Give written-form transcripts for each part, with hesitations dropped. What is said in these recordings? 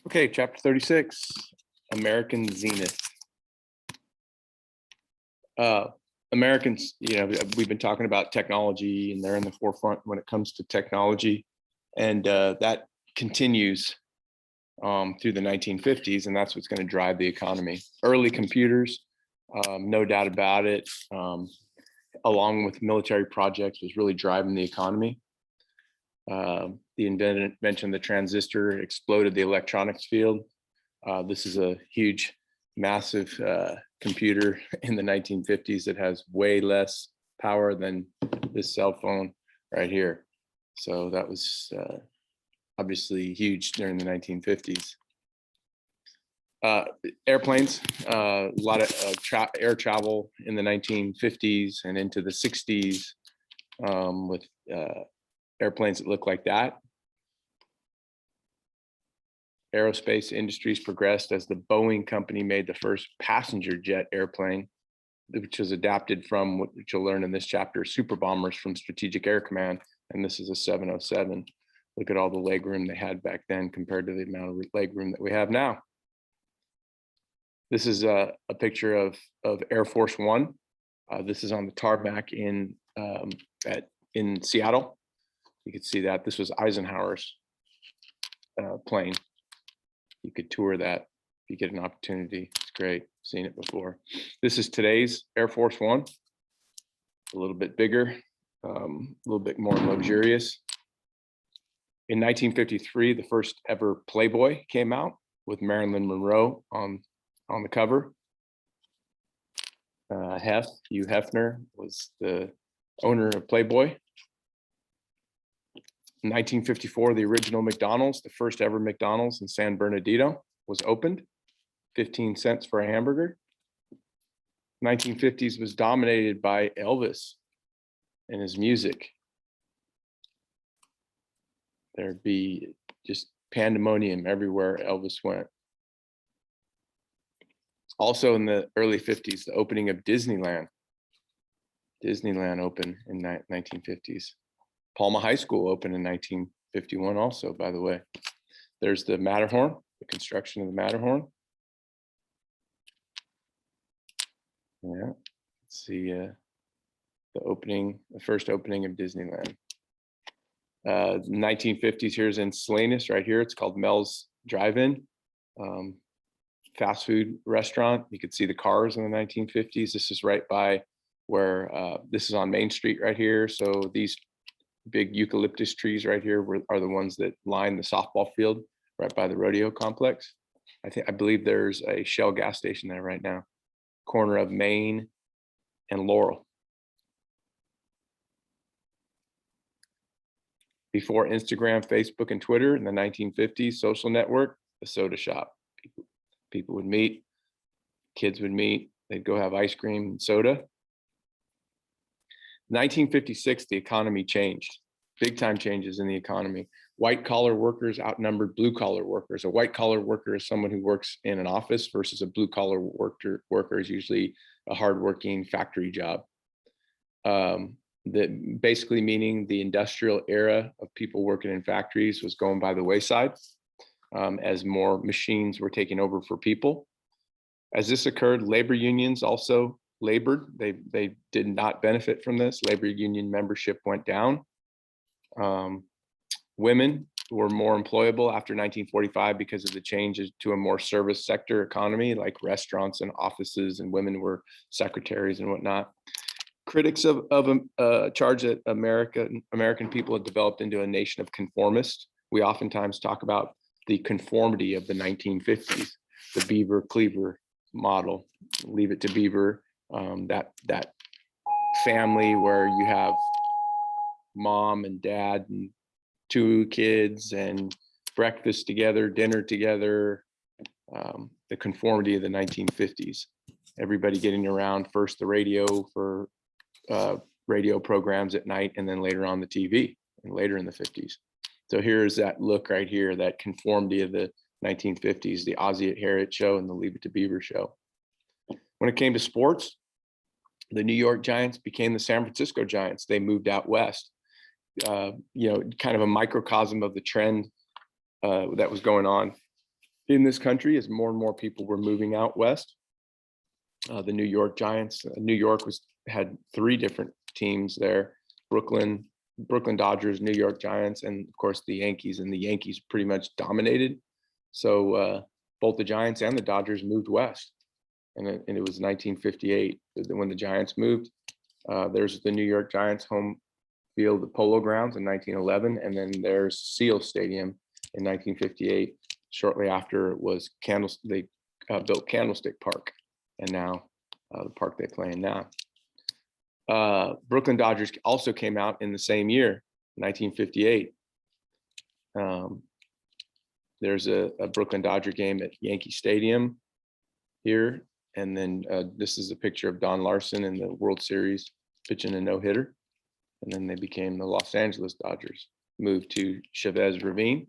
Okay, chapter 36, American Zenith. Americans, we've been talking about technology and they're in the forefront when it comes to technology. And that continues through the 1950s, and that's what's going to drive the economy. Early computers, no doubt about it, along with military projects, was really driving the economy. The invention of the transistor exploded the electronics field. This is a huge, massive computer in the 1950s that has way less power than this cell phone right here. So that was obviously huge during the 1950s. Airplanes, a lot of air travel in the 1950s and into the 60s with airplanes that look like that. Aerospace industries progressed as the Boeing company made the first passenger jet airplane, which was adapted from what you'll learn in this chapter, super bombers from Strategic Air Command. And this is a 707. Look at all the legroom they had back then compared to the amount of legroom that we have now. This is a picture of Air Force One. This is on the tarmac in Seattle. You could see that this was Eisenhower's plane. You could tour that if you get an opportunity. It's great, seen it before. This is today's Air Force One, a little bit bigger, a little bit more luxurious. In 1953, the first ever Playboy came out with Marilyn Monroe on the cover. Hugh Hefner was the owner of Playboy. In 1954, the original McDonald's, the first ever McDonald's in San Bernardino, was opened. 15 cents for a hamburger. 1950s was dominated by Elvis and his music. There'd be just pandemonium everywhere Elvis went. Also in the early 50s, the opening of Disneyland. Disneyland opened in 1950s. Palma High School opened in 1951 also, by the way. There's the Matterhorn, the construction of the Matterhorn. Yeah, let's see the first opening of Disneyland. 1950s, here's in Salinas right here. It's called Mel's Drive-In, fast food restaurant. You could see the cars in the 1950s. This is right by where, this is on Main Street right here. So these big eucalyptus trees right here are the ones that line the softball field right by the rodeo complex. I believe there's a Shell gas station there right now, corner of Main and Laurel. Before Instagram, Facebook, and Twitter in the 1950s, social network, the soda shop. People would meet, kids would meet, they'd go have ice cream and soda. 1956, the economy changed. Big time changes in the economy. White collar workers outnumbered blue collar workers. A white collar worker is someone who works in an office versus a blue collar worker is usually a hardworking factory job. That basically meaning the industrial era of people working in factories was going by the wayside as more machines were taking over for people. As this occurred, labor unions also labored. They did not benefit from this. Labor union membership went down. Women were more employable after 1945 because of the changes to a more service sector economy, like restaurants and offices, and women were secretaries and whatnot. Critics of charge that American people had developed into a nation of conformists. We oftentimes talk about the conformity of the 1950s, the Beaver Cleaver model. Leave it to Beaver. That family where you have mom and dad and two kids and breakfast together, dinner together, the conformity of the 1950s. Everybody getting around, first the radio for radio programs at night, and then later on the TV, and later in the 50s. So here's that look right here, that conformity of the 1950s, the Ozzie Harriet show and the Leave It to Beaver show. When it came to sports, the New York Giants became the San Francisco Giants. They moved out west. Kind of a microcosm of the trend that was going on in this country as more and more people were moving out west. The New York Giants, New York had three different teams there: Brooklyn Dodgers, New York Giants, and of course the Yankees. And the Yankees pretty much dominated. So both the Giants and the Dodgers moved west. And it was 1958 when the Giants moved. There's the New York Giants home field, the Polo Grounds, in 1911, and then there's Seal Stadium in 1958. Shortly after, it was they built Candlestick Park, and now the park they play in now. Brooklyn Dodgers also came out in the same year, 1958. There's a Brooklyn Dodger game at Yankee Stadium here. And then this is a picture of Don Larson in the World Series pitching a no-hitter. And then they became the Los Angeles Dodgers, moved to Chavez Ravine,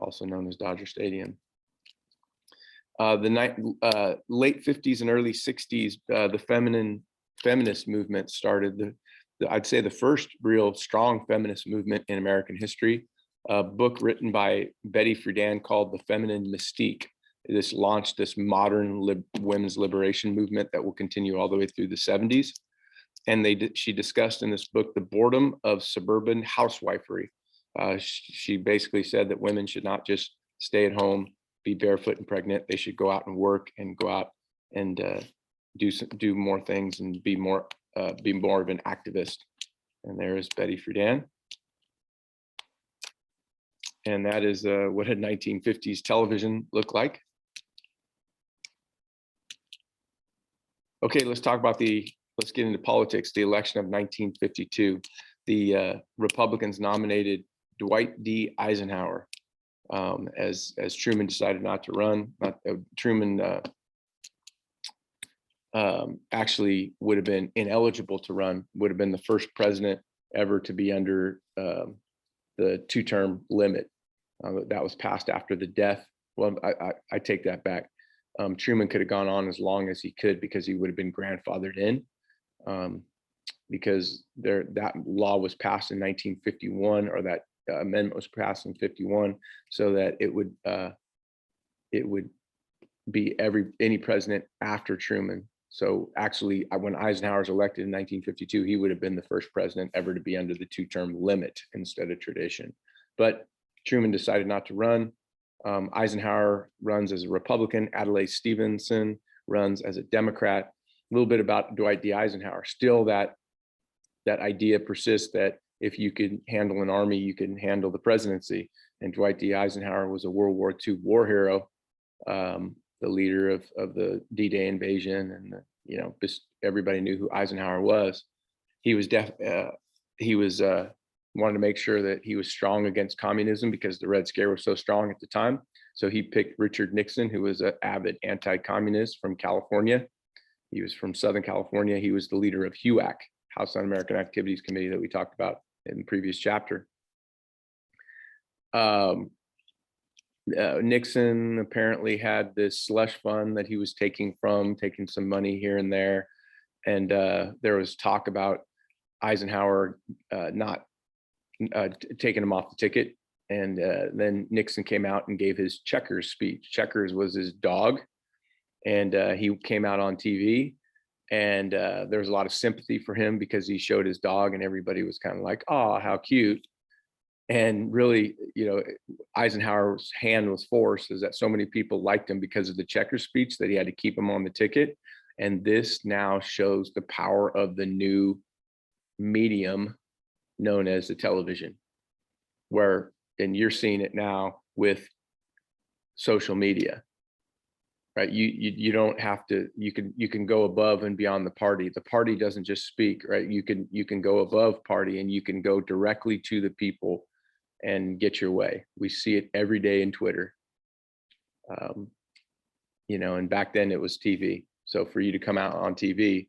also known as Dodger Stadium. The late 50s and early 60s, the feminist movement started. I'd say the first real strong feminist movement in American history. A book written by Betty Friedan called The Feminine Mystique. This launched this modern women's liberation movement that will continue all the way through the 70s. And she discussed in this book the boredom of suburban housewifery. She basically said that women should not just stay at home, be barefoot and pregnant. They should go out and work and go out and do more things and be more of an activist. And there is Betty Friedan. And that is what a 1950s television looked like. Okay, let's get into politics. The election of 1952, the Republicans nominated Dwight D. Eisenhower as Truman decided not to run. Truman actually would have been ineligible to run, would have been the first president ever to be under the two-term limit. That was passed after the death. Well, I take that back. Truman could have gone on as long as he could because he would have been grandfathered in, because that law was passed in 1951, or that amendment was passed in 51, so that it would be any president after Truman. So actually, when Eisenhower was elected in 1952, he would have been the first president ever to be under the two-term limit instead of tradition. But Truman decided not to run. Eisenhower runs as a Republican. Adlai Stevenson runs as a Democrat. A little bit about Dwight D. Eisenhower. Still, that idea persists that if you could handle an army, you can handle the presidency. And Dwight D. Eisenhower was a World War II war hero, the leader of the D-Day invasion, and everybody knew who Eisenhower was. He was wanted to make sure that he was strong against communism because the Red Scare was so strong at the time. So he picked Richard Nixon, who was an avid anti-communist from California. He was from Southern California. He was the leader of HUAC, House Un-American Activities Committee, that we talked about in the previous chapter. Nixon apparently had this slush fund that he was taking some money here and there. And there was talk about Eisenhower not taking him off the ticket. And then Nixon came out and gave his Checkers speech. Checkers was his dog. And he came out on TV, and there was a lot of sympathy for him because he showed his dog, and everybody was kind of like, oh, how cute. And really, Eisenhower's hand was forced, is that so many people liked him because of the Checkers speech that he had to keep him on the ticket. And this now shows the power of the new medium known as the television, and you're seeing it now with social media, right? You don't have to, you can go above and beyond the party. The party doesn't just speak, right? You can go above party, and you can go directly to the people and get your way. We see it every day in Twitter. And back then it was TV. So for you to come out on TV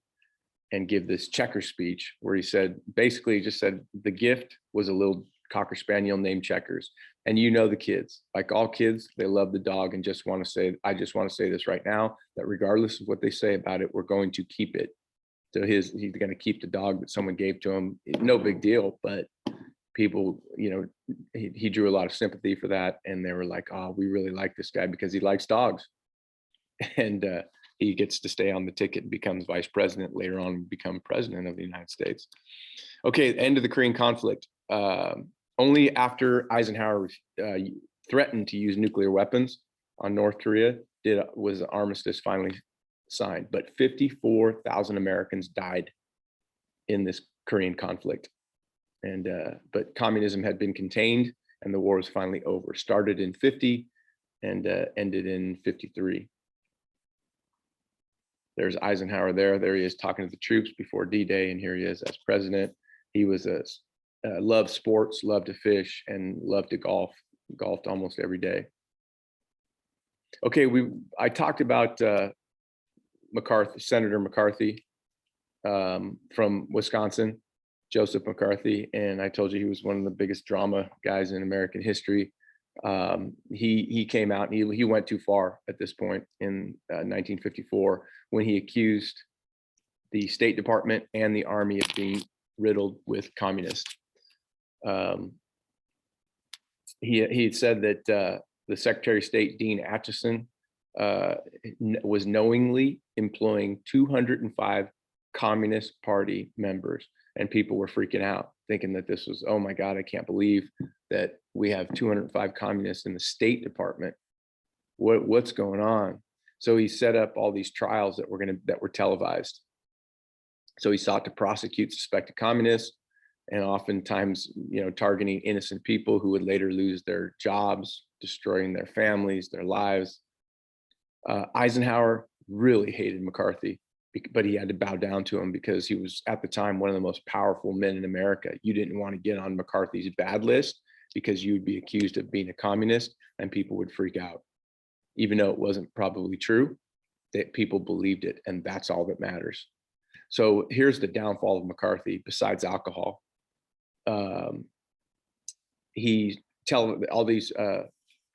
and give this Checker speech where he basically just said the gift was a little Cocker Spaniel named Checkers. And the kids, like all kids, they love the dog and I just want to say this right now, that regardless of what they say about it, we're going to keep it. So he's going to keep the dog that someone gave to him. No big deal, but people, he drew a lot of sympathy for that, and they were like, oh, we really like this guy because he likes dogs. And he gets to stay on the ticket and becomes vice president, later on become president of the United States. Okay, end of the Korean conflict. Only after Eisenhower threatened to use nuclear weapons on North Korea was the armistice finally signed. But 54,000 Americans died in this Korean conflict. And but communism had been contained, and the war was finally over. Started in 50 and ended in 53. There's Eisenhower there. There he is talking to the troops before D-Day, and here he is as president. He was loved sports, loved to fish, and loved to golf. Golfed almost every day. Okay, I talked about McCarthy, Senator McCarthy from Wisconsin, Joseph McCarthy, and I told you he was one of the biggest drama guys in American history. He came out and he went too far at this point in 1954 when he accused the State Department and the Army of being riddled with communists. He had said that the Secretary of State, Dean Acheson, was knowingly employing 205 Communist Party members, and people were freaking out, thinking that this was, oh my God, I can't believe that we have 205 communists in the State Department. What's going on? So he set up all these trials that were televised. So he sought to prosecute suspected communists, and oftentimes, targeting innocent people who would later lose their jobs, destroying their families, their lives. Eisenhower really hated McCarthy, but he had to bow down to him because he was at the time one of the most powerful men in America. You didn't want to get on McCarthy's bad list because you would be accused of being a communist, and people would freak out. Even though it wasn't probably true, that people believed it, and that's all that matters. So here's the downfall of McCarthy, besides alcohol. All these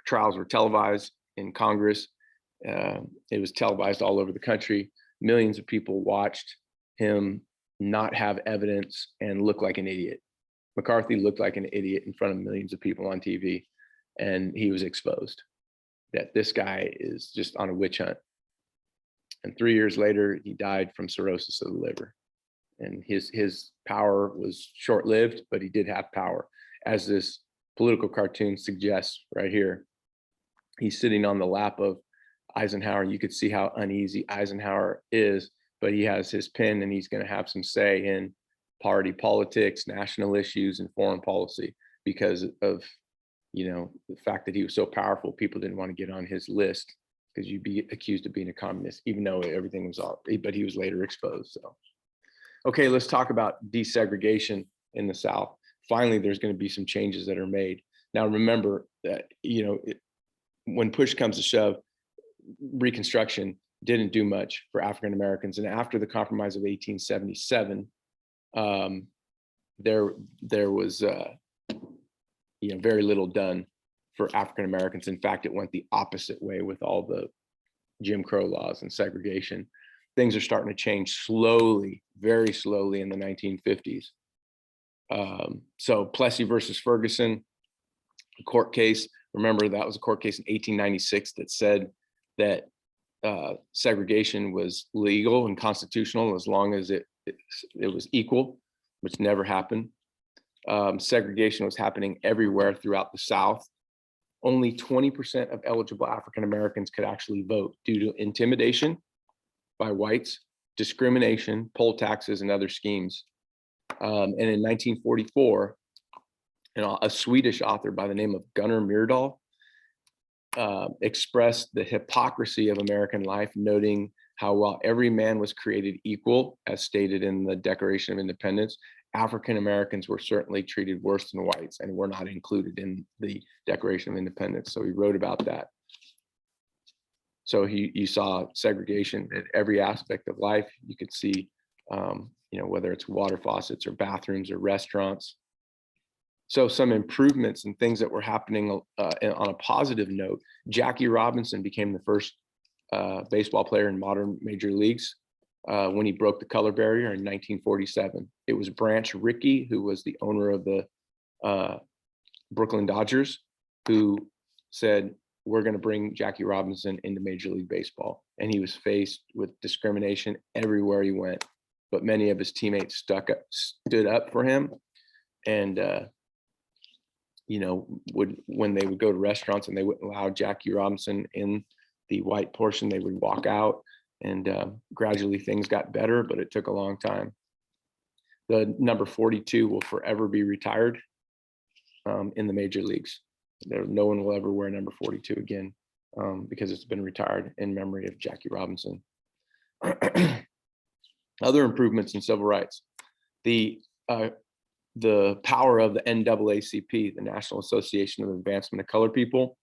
trials were televised in Congress. It was televised all over the country. Millions of people watched him not have evidence and look like an idiot. McCarthy looked like an idiot in front of millions of people on TV, and he was exposed that this guy is just on a witch hunt. And 3 years later, he died from cirrhosis of the liver. And his power was short-lived, but he did have power. As this political cartoon suggests right here, he's sitting on the lap of Eisenhower. You could see how uneasy Eisenhower is, but he has his pen, and he's going to have some say in party politics, national issues, and foreign policy because of, the fact that he was so powerful. People didn't want to get on his list because you'd be accused of being a communist, even though everything was all, but he was later exposed. So, okay, let's talk about desegregation in the South. Finally, there's going to be some changes that are made. Now, remember that, when push comes to shove, Reconstruction didn't do much for African Americans. And after the Compromise of 1877, there was very little done for African Americans. In fact, it went the opposite way with all the Jim Crow laws and segregation. Things are starting to change slowly, very slowly in the 1950s. So Plessy versus Ferguson, a court case. Remember, that was a court case in 1896 that said that segregation was legal and constitutional as long as it was equal, which never happened. Segregation was happening everywhere throughout the South. Only 20% of eligible African Americans could actually vote due to intimidation by whites, discrimination, poll taxes, and other schemes. And in 1944, a Swedish author by the name of Gunnar Myrdal expressed the hypocrisy of American life, noting how while every man was created equal, as stated in the Declaration of Independence, African Americans were certainly treated worse than whites and were not included in the Declaration of Independence. So he wrote about that. So you saw segregation at every aspect of life. You could see, whether it's water faucets or bathrooms or restaurants. So some improvements and things that were happening on a positive note. Jackie Robinson became the first baseball player in modern major leagues when he broke the color barrier in 1947. It was Branch Rickey, who was the owner of the Brooklyn Dodgers, who said, we're going to bring Jackie Robinson into Major League Baseball. And he was faced with discrimination everywhere he went. But many of his teammates stood up for him. And, when they would go to restaurants and they wouldn't allow Jackie Robinson in the white portion, they would walk out. And gradually things got better, but it took a long time. The number 42 will forever be retired in the major leagues. No one will ever wear number 42 again because it's been retired in memory of Jackie Robinson. Other improvements in civil rights. The power of the NAACP, the National Association of Advancement of Colored People.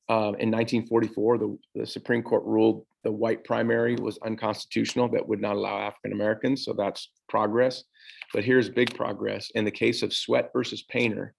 In 1944, the Supreme Court ruled the white primary was unconstitutional, that would not allow African Americans. So that's progress. But here's big progress. In the case of Sweatt versus Painter,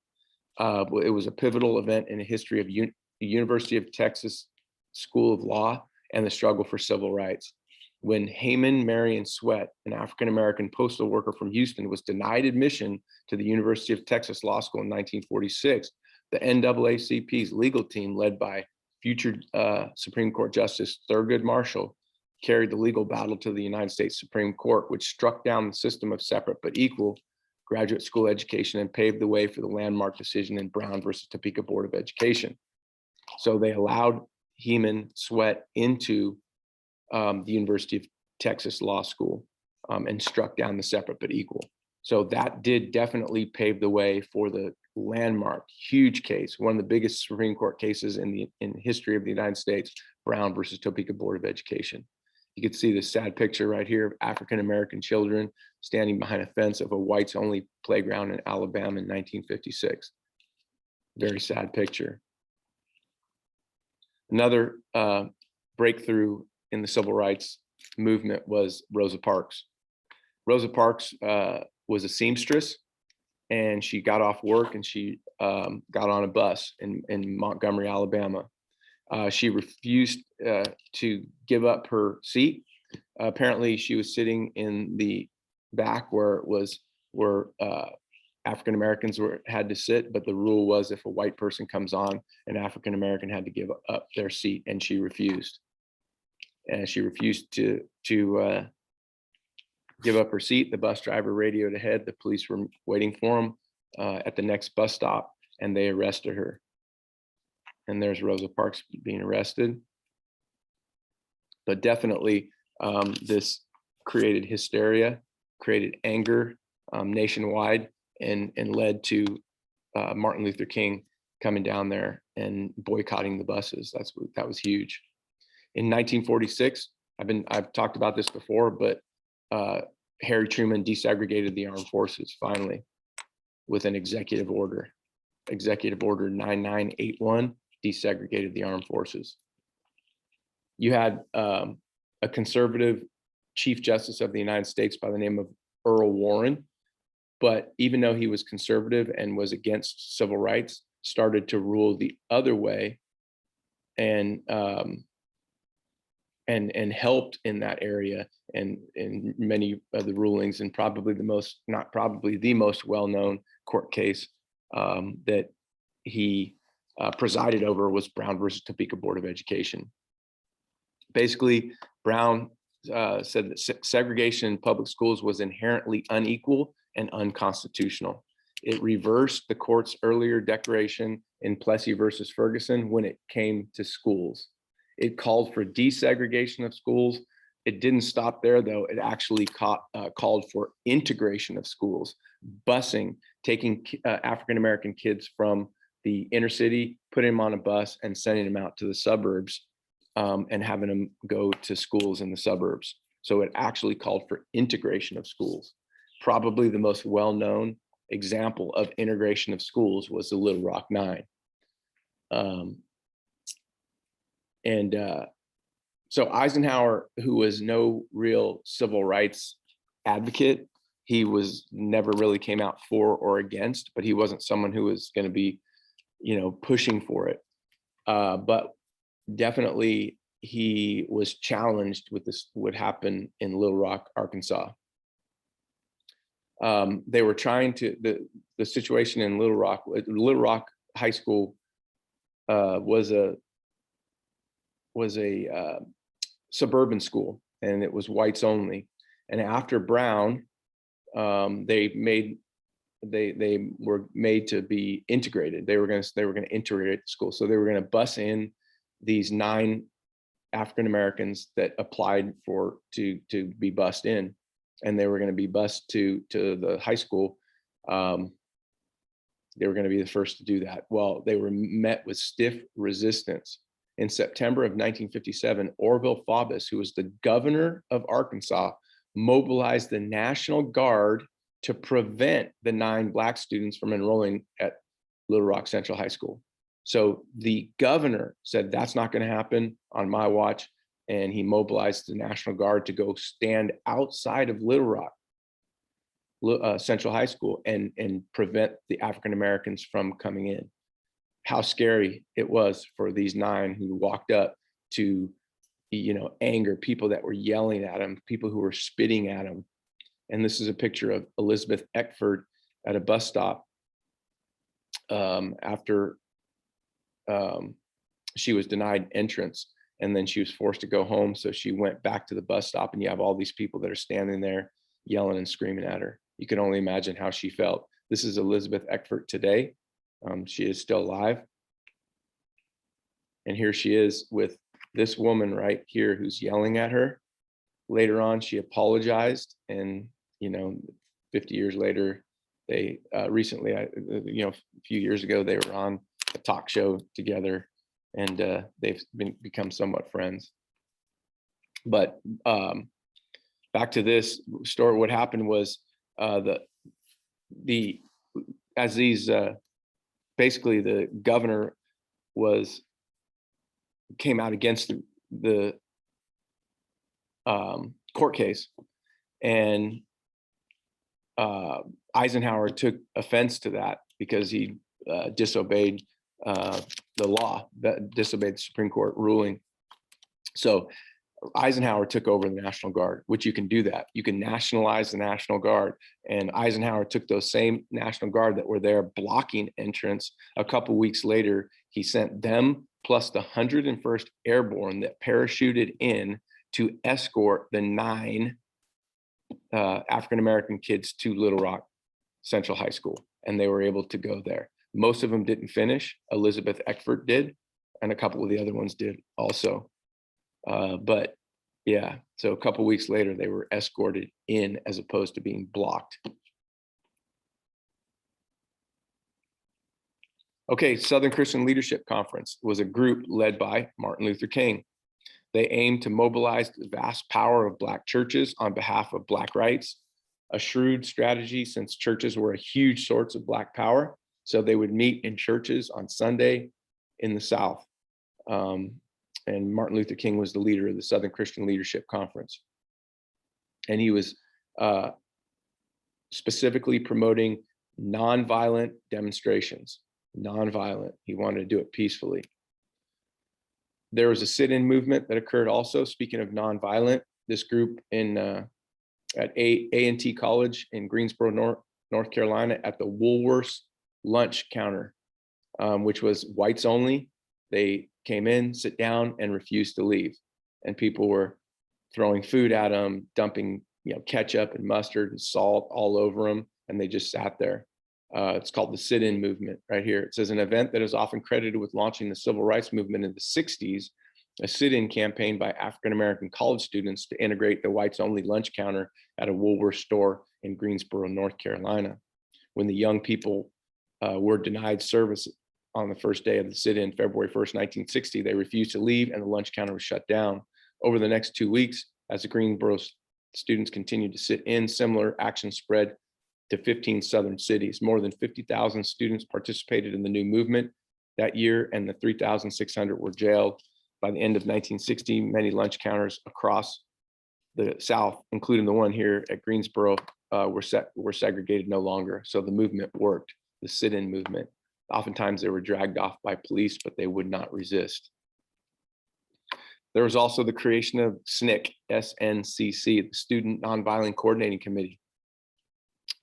it was a pivotal event in the history of the University of Texas School of Law and the struggle for civil rights. When Haman Marion Sweatt, an African-American postal worker from Houston, was denied admission to the University of Texas Law School in 1946, the NAACP's legal team, led by future Supreme Court Justice Thurgood Marshall, carried the legal battle to the United States Supreme Court, which struck down the system of separate but equal graduate school education and paved the way for the landmark decision in Brown versus Topeka Board of Education. So they allowed Heman Sweatt into the University of Texas Law School and struck down the separate but equal. So that did definitely pave the way for the landmark, huge case, one of the biggest Supreme Court cases in the history of the United States, Brown versus Topeka Board of Education. You can see this sad picture right here of African-American children standing behind a fence of a whites-only playground in Alabama in 1956. Very sad picture. Another breakthrough in the civil rights movement was Rosa Parks. Rosa Parks was a seamstress, and she got off work and she got on a bus in Montgomery, Alabama. She refused to give up her seat. Apparently, she was sitting in the back where African Americans had to sit, but the rule was if a white person comes on, an African American had to give up their seat, and she refused. And she refused to give up her seat. The bus driver radioed ahead. The police were waiting for him at the next bus stop, and they arrested her. And there's Rosa Parks being arrested. But definitely this created hysteria, created anger nationwide, and led to Martin Luther King coming down there and boycotting the buses. That was huge. In 1946, I've talked about this before, but Harry Truman desegregated the armed forces finally with an executive order. Executive Order 9981 desegregated the armed forces. You had a conservative Chief Justice of the United States by the name of Earl Warren, but even though he was conservative and was against civil rights, started to rule the other way and helped in that area and in many of the rulings, and probably the most well-known court case that he presided over was Brown versus Topeka Board of Education. Basically, Brown said that segregation in public schools was inherently unequal and unconstitutional. It reversed the court's earlier declaration in Plessy versus Ferguson when it came to schools. It called for desegregation of schools. It didn't stop there, though. It actually called for integration of schools, busing, taking African-American kids from the inner city, putting them on a bus and sending them out to the suburbs and having them go to schools in the suburbs. So it actually called for integration of schools. Probably the most well-known example of integration of schools was the Little Rock Nine. So Eisenhower, who was no real civil rights advocate, he never really came out for or against, but he wasn't someone who was going to be, pushing for it. But definitely he was challenged with this, what happened in Little Rock, Arkansas. They were trying to, the situation in Little Rock High School was a suburban school, and it was whites only. And after Brown, they were made to be integrated. They were going to integrate the school. So they were going to bus in these 9 African Americans that applied to be bused in, and they were going to be bused to the high school. They were going to be the first to do that. Well, they were met with stiff resistance. In September of 1957, Orville Faubus, who was the governor of Arkansas, mobilized the National Guard to prevent the 9 Black students from enrolling at Little Rock Central High School. So the governor said, that's not going to happen on my watch. And he mobilized the National Guard to go stand outside of Little Rock Central High School and prevent the African Americans from coming in. How scary it was for these 9 who walked up to, anger, people that were yelling at them, people who were spitting at them. And this is a picture of Elizabeth Eckford at a bus stop after she was denied entrance, and then she was forced to go home. So she went back to the bus stop, and you have all these people that are standing there yelling and screaming at her. You can only imagine how she felt. This is Elizabeth Eckford today. She is still alive. And here she is with this woman right here who's yelling at her. Later on, she apologized, and 50 years later, they recently, a few years ago, they were on a talk show together, and they've become somewhat friends. But back to this story, what happened was basically the governor came out against the court case, and Eisenhower took offense to that because he disobeyed the law, disobeyed the Supreme Court ruling. So Eisenhower took over the National Guard, which you can do that. You can nationalize the National Guard. And Eisenhower took those same National Guard that were there blocking entrance. A couple weeks later, he sent them plus the 101st Airborne that parachuted in to escort the 9 African-American kids to Little Rock Central High School. And they were able to go there. Most of them didn't finish. Elizabeth Eckford did, and a couple of the other ones did also. But yeah, so a couple weeks later, they were escorted in as opposed to being blocked. Okay, Southern Christian Leadership Conference was a group led by Martin Luther King. They aimed to mobilize the vast power of Black churches on behalf of Black rights, a shrewd strategy since churches were a huge source of Black power. So they would meet in churches on Sunday in the South. And Martin Luther King was the leader of the Southern Christian Leadership Conference. And he was specifically promoting nonviolent demonstrations, nonviolent. He wanted to do it peacefully. There was a sit-in movement that occurred also, speaking of nonviolent. This group at A&T College in Greensboro, North Carolina, at the Woolworths lunch counter, which was whites only. They came in, sit down, and refused to leave. And people were throwing food at them, dumping ketchup and mustard and salt all over them, and they just sat there. It's called the sit-in movement right here. It says, an event that is often credited with launching the civil rights movement in the 60s, a sit-in campaign by African-American college students to integrate the whites-only lunch counter at a Woolworth store in Greensboro, North Carolina. When the young people were denied service on the first day of the sit-in, February 1st, 1960, they refused to leave and the lunch counter was shut down. Over the next 2 weeks, as the Greensboro students continued to sit in, similar action spread to 15 southern cities. More than 50,000 students participated in the new movement that year, and the 3,600 were jailed. By the end of 1960, many lunch counters across the South, including the one here at Greensboro, were segregated no longer. So the movement worked, the sit-in movement. Oftentimes they were dragged off by police, but they would not resist. There was also the creation of SNCC, SNCC, the Student Nonviolent Coordinating Committee.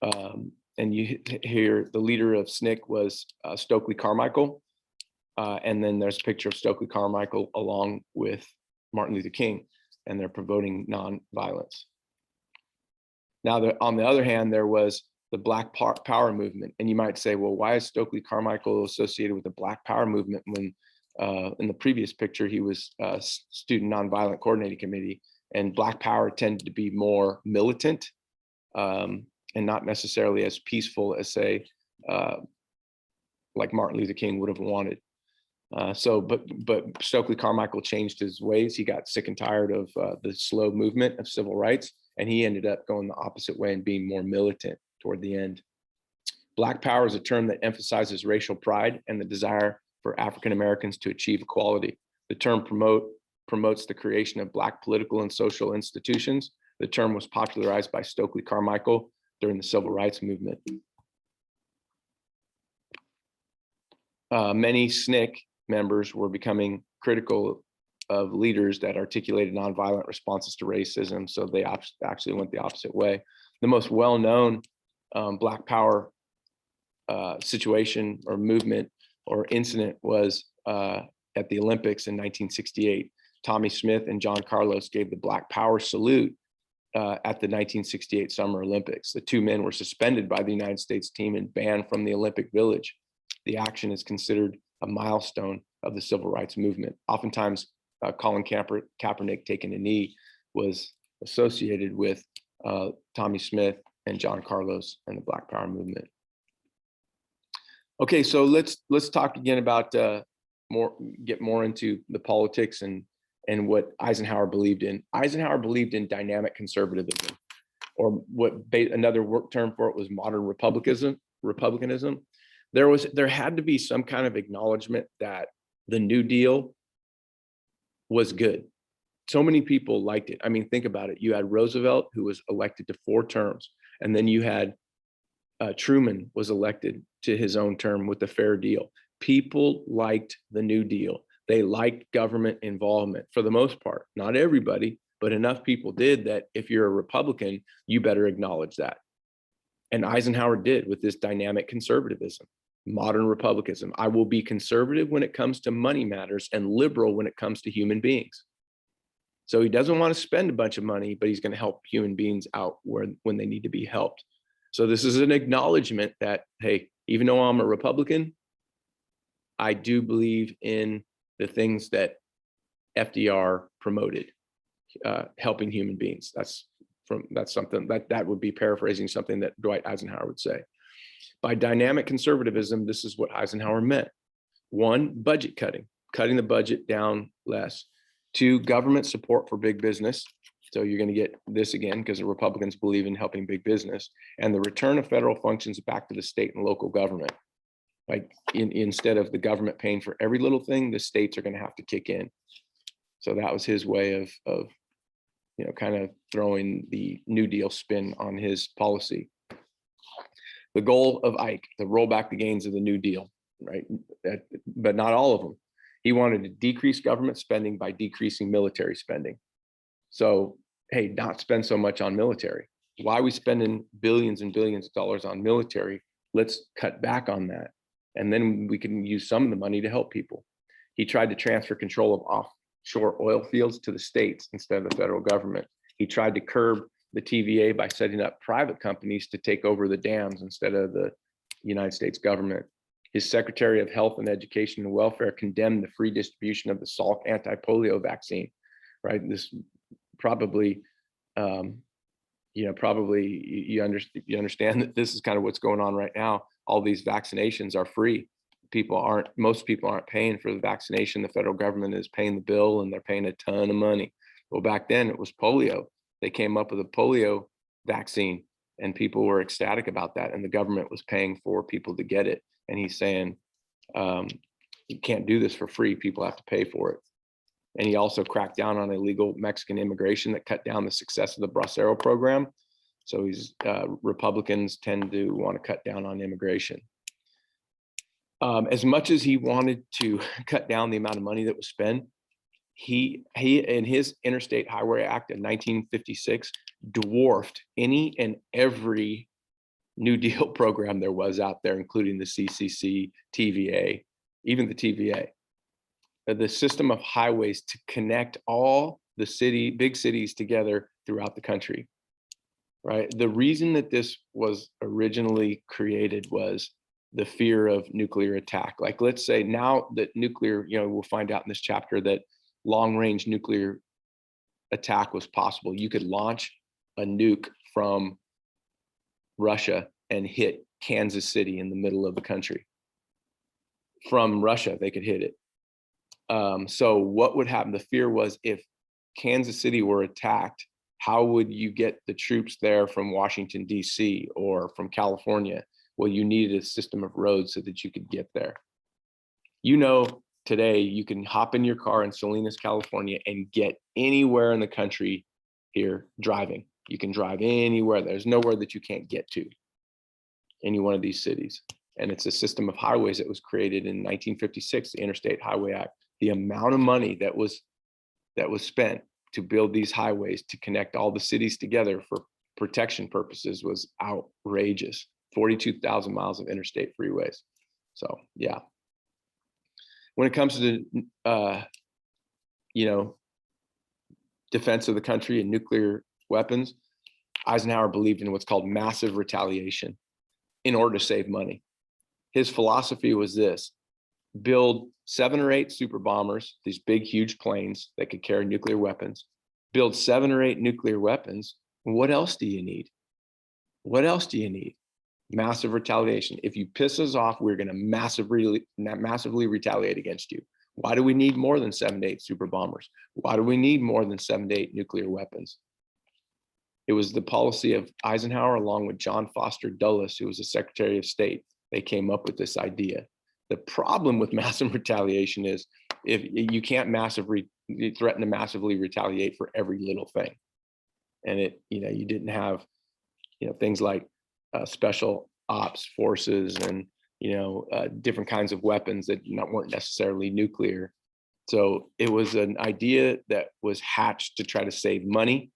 And you hear the leader of SNCC was Stokely Carmichael. And then there's a picture of Stokely Carmichael along with Martin Luther King, and they're promoting nonviolence. Now, on the other hand, there was the Black Power movement. And you might say, well, why is Stokely Carmichael associated with the Black Power movement when in the previous picture, he was Student Nonviolent Coordinating Committee, and Black Power tended to be more militant and not necessarily as peaceful as, say, like Martin Luther King would have wanted. But Stokely Carmichael changed his ways. He got sick and tired of the slow movement of civil rights, and he ended up going the opposite way and being more militant toward the end. Black Power is a term that emphasizes racial pride and the desire for African Americans to achieve equality. The term promotes the creation of Black political and social institutions. The term was popularized by Stokely Carmichael during the civil rights movement. Many SNCC members were becoming critical of leaders that articulated nonviolent responses to racism, so they actually went the opposite way. The most well-known Black Power situation or movement or incident was at the Olympics in 1968. Tommie Smith and John Carlos gave the Black Power salute at the 1968 Summer Olympics. The two men were suspended by the United States team and banned from the Olympic Village. The action is considered a milestone of the civil rights movement. Oftentimes, Colin Kaepernick taking a knee was associated with Tommie Smith and John Carlos and the Black Power movement. Okay, so let's talk again about get more into the politics and what Eisenhower believed in. Eisenhower believed in dynamic conservatism, or another work term for it was modern republicanism. There had to be some kind of acknowledgement that the New Deal was good. So many people liked it. I mean, think about it. You had Roosevelt, who was elected to 4 terms, and then you had Truman was elected to his own term with the Fair Deal. People liked the New Deal. They liked government involvement for the most part. Not everybody, but enough people did that if you're a Republican, you better acknowledge that. And Eisenhower did with this dynamic conservatism, modern republicanism. I will be conservative when it comes to money matters and liberal when it comes to human beings. So he doesn't want to spend a bunch of money, but he's going to help human beings out when they need to be helped. So this is an acknowledgement that, hey, even though I'm a Republican, I do believe in the things that FDR promoted, helping human beings. That's something that would be paraphrasing something that Dwight Eisenhower would say. By dynamic conservatism, this is what Eisenhower meant. 1, budget cutting the budget down less. 2, government support for big business. So you're going to get this again because the Republicans believe in helping big business, and the return of federal functions back to the state and local government. Like instead of the government paying for every little thing, the states are going to have to kick in. So that was his way of kind of throwing the New Deal spin on his policy. The goal of Ike, to roll back the gains of the New Deal, right? But not all of them. He wanted to decrease government spending by decreasing military spending. So, hey, not spend so much on military. Why are we spending billions and billions of dollars on military? Let's cut back on that. And then we can use some of the money to help people. He tried to transfer control of offshore oil fields to the states instead of the federal government. He tried to curb the TVA by setting up private companies to take over the dams instead of the United States government. His Secretary of Health and Education and Welfare condemned the free distribution of the Salk anti-polio vaccine, right? This probably, you understand that this is kind of what's going on right now. All these vaccinations are free. Most people aren't paying for the vaccination. The federal government is paying the bill, and they're paying a ton of money. Well, back then it was polio. They came up with a polio vaccine, and people were ecstatic about that. And the government was paying for people to get it. And he's saying, you can't do this for free. People have to pay for it. And he also cracked down on illegal Mexican immigration that cut down the success of the Bracero program. So Republicans tend to want to cut down on immigration. As much as he wanted to cut down the amount of money that was spent, he in his Interstate Highway Act of 1956 dwarfed any and every New Deal program there was out there, including the CCC, TVA, even the TVA. The system of highways to connect all the big cities together throughout the country, right? The reason that this was originally created was the fear of nuclear attack. Like, let's say now that nuclear, we'll find out in this chapter that long-range nuclear attack was possible. You could launch a nuke from Russia and hit Kansas City in the middle of the country. From Russia, they could hit it. So what would happen? The fear was, if Kansas City were attacked, how would you get the troops there from Washington, D.C. or from California? Well, you needed a system of roads so that you could get there. Today you can hop in your car in Salinas, California and get anywhere in the country here driving. You can drive anywhere. There's nowhere that you can't get to, any one of these cities. And it's a system of highways that was created in 1956, the Interstate Highway Act. The amount of money that was spent to build these highways to connect all the cities together for protection purposes was outrageous. 42,000 miles of interstate freeways. So yeah. When it comes to defense of the country and nuclear weapons, Eisenhower believed in what's called massive retaliation in order to save money. His philosophy was this: build 7 or 8 super bombers, these big, huge planes that could carry nuclear weapons, build 7 or 8 nuclear weapons. What else do you need? What else do you need? Massive retaliation. If you piss us off, we're going to massively retaliate against you. Why do we need more than 7 to 8 super bombers? Why do we need more than 7 to 8 nuclear weapons? It was the policy of Eisenhower, along with John Foster Dulles, who was the Secretary of State. They came up with this idea. The problem with massive retaliation is, if you can't threaten to massively retaliate for every little thing. And you didn't have, things like special ops forces and, different kinds of weapons that weren't necessarily nuclear. So it was an idea that was hatched to try to save money,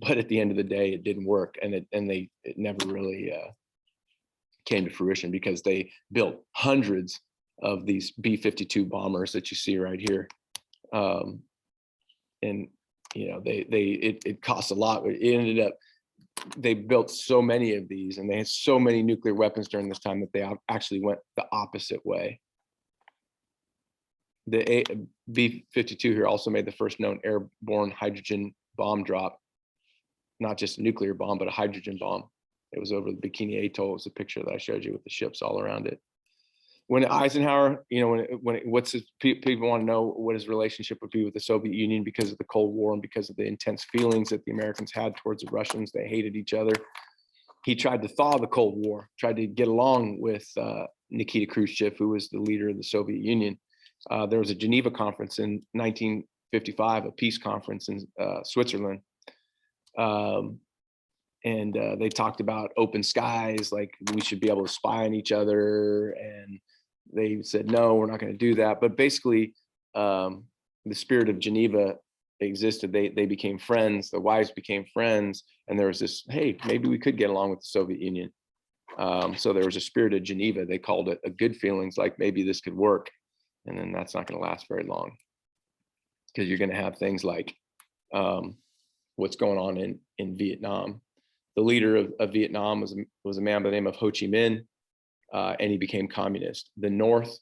but at the end of the day, it didn't work. And it never really came to fruition, because they built hundreds of these B-52 bombers that you see right here. And it cost a lot. It ended up, they built so many of these, and they had so many nuclear weapons during this time that they actually went the opposite way. The B-52 here also made the first known airborne hydrogen bomb drop, not just a nuclear bomb, but a hydrogen bomb. It was over the Bikini Atoll. It was a picture that I showed you with the ships all around it. When Eisenhower, people want to know what his relationship would be with the Soviet Union because of the Cold War and because of the intense feelings that the Americans had towards the Russians. They hated each other. He tried to thaw the Cold War, tried to get along with Nikita Khrushchev, who was the leader of the Soviet Union. There was a Geneva conference in 1955, a peace conference in Switzerland. And they talked about open skies, like we should be able to spy on each other. And they said, no, we're not going to do that. But basically, the spirit of Geneva existed. They became friends. The wives became friends. And there was this, hey, maybe we could get along with the Soviet Union. So there was a spirit of Geneva. They called it a good feelings, like maybe this could work. And then that's not going to last very long, because you're going to have things like what's going on in Vietnam. The leader of Vietnam was a man by the name of Ho Chi Minh, and he became communist. The North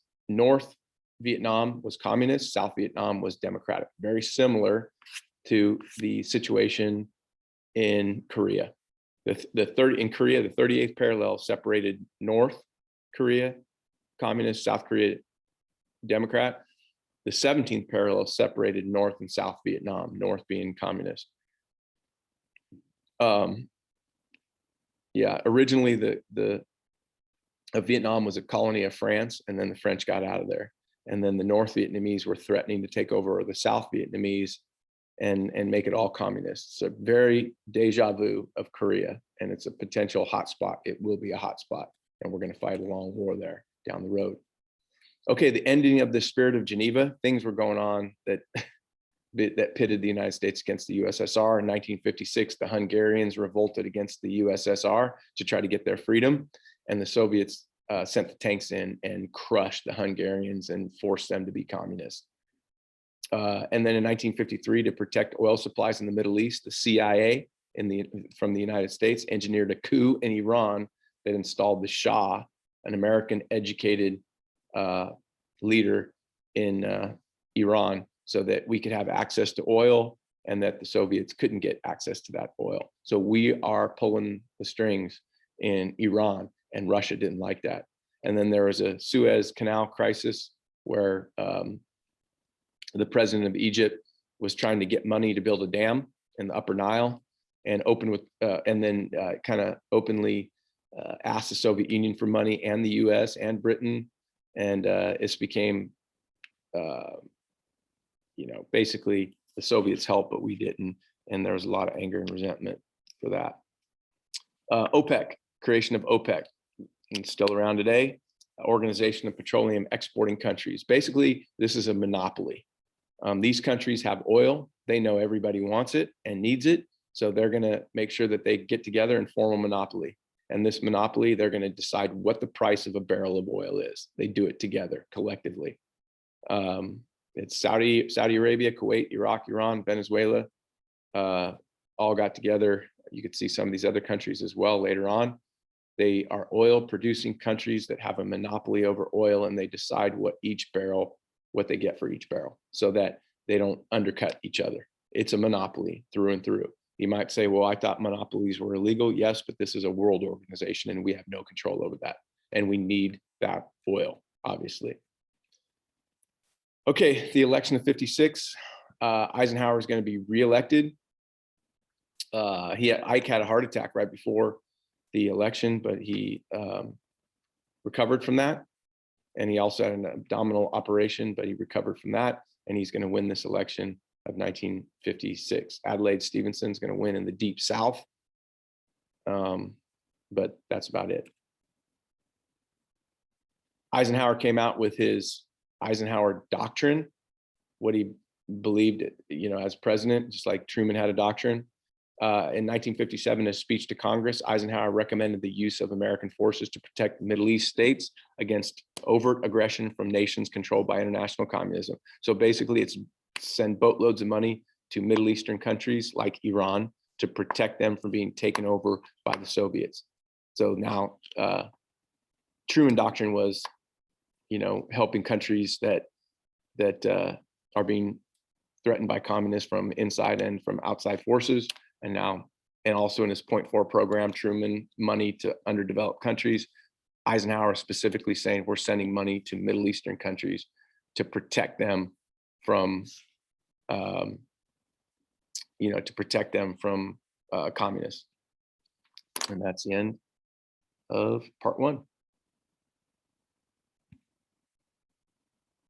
Vietnam was communist, South Vietnam was democratic. Very similar to the situation in Korea. In Korea, the 38th parallel separated North Korea, communist, South Korea, Democrat. The 17th parallel separated North and South Vietnam, North being communist. Originally Vietnam was a colony of France, and then the French got out of there. And then the North Vietnamese were threatening to take over the South Vietnamese and make it all communist. So very deja vu of Korea, and it's a potential hotspot. It will be a hotspot, and we're going to fight a long war there down the road. Okay, the ending of the spirit of Geneva, things were going on that that pitted the United States against the USSR. In 1956, the Hungarians revolted against the USSR to try to get their freedom, and the Soviets sent the tanks in and crushed the Hungarians and forced them to be communist. And then in 1953, to protect oil supplies in the Middle East, the CIA from the United States engineered a coup in Iran that installed the Shah, an American educated leader in Iran, so that we could have access to oil and that the Soviets couldn't get access to that oil. So we are pulling the strings in Iran, and Russia didn't like that. And then there was a Suez Canal crisis where the president of Egypt was trying to get money to build a dam in the Upper Nile, and kind of openly asked the Soviet Union for money, and the US and Britain. And this became, basically the Soviets helped, but we didn't. And there was a lot of anger and resentment for that. OPEC, creation of OPEC, and still around today, Organization of Petroleum Exporting Countries. Basically, this is a monopoly. These countries have oil. They know everybody wants it and needs it. So they're going to make sure that they get together and form a monopoly. And this monopoly, they're going to decide what the price of a barrel of oil is. They do it together, collectively. It's Saudi Arabia, Kuwait, Iraq, Iran, Venezuela, all got together. You could see some of these other countries as well later on. They are oil producing countries that have a monopoly over oil, and they decide what they get for each barrel, so that they don't undercut each other. It's a monopoly through and through. You might say, well, I thought monopolies were illegal. Yes, but this is a world organization and we have no control over that. And we need that oil, obviously. Okay, the election of 56, Eisenhower is going to be reelected. Ike had a heart attack right before the election, but he recovered from that. And he also had an abdominal operation, but he recovered from that. And he's going to win this election of 1956. Adlai Stevenson is going to win in the Deep South. But that's about it. Eisenhower came out with his Eisenhower Doctrine, what he believed, as president, just like Truman had a doctrine. In 1957, his speech to Congress, Eisenhower recommended the use of American forces to protect Middle East states against overt aggression from nations controlled by international communism. So basically, it's send boatloads of money to Middle Eastern countries like Iran to protect them from being taken over by the Soviets. So now, Truman Doctrine was, helping countries that are being threatened by communists from inside and from outside forces. And also in his Point 4 program, Truman money to underdeveloped countries. Eisenhower specifically saying we're sending money to Middle Eastern countries to protect them from, communists. And that's the end of part 1.